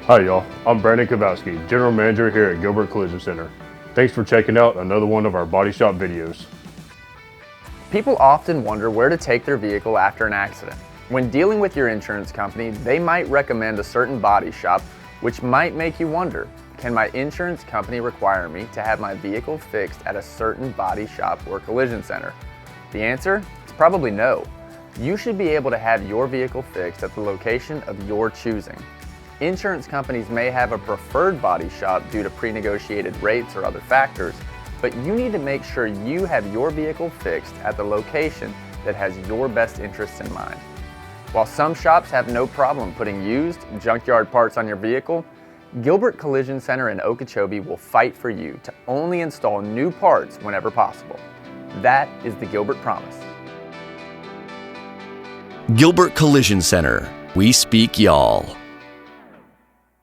Hi y'all, I'm Brandon Kovalsky, General Manager here at Gilbert Collision Center. Thanks for checking out another one of our body shop videos. People often wonder where to take their vehicle after an accident. When dealing with your insurance company, they might recommend a certain body shop, which might make you wonder, can my insurance company require me to have my vehicle fixed at a certain body shop or collision center? The answer is probably no. You should be able to have your vehicle fixed at the location of your choosing. Insurance companies may have a preferred body shop due to pre-negotiated rates or other factors, but you need to make sure you have your vehicle fixed at the location that has your best interests in mind. While some shops have no problem putting used junkyard parts on your vehicle, Gilbert Collision Center in Okeechobee will fight for you to only install new parts whenever possible. That is the Gilbert Promise. Gilbert Collision Center. We speak y'all.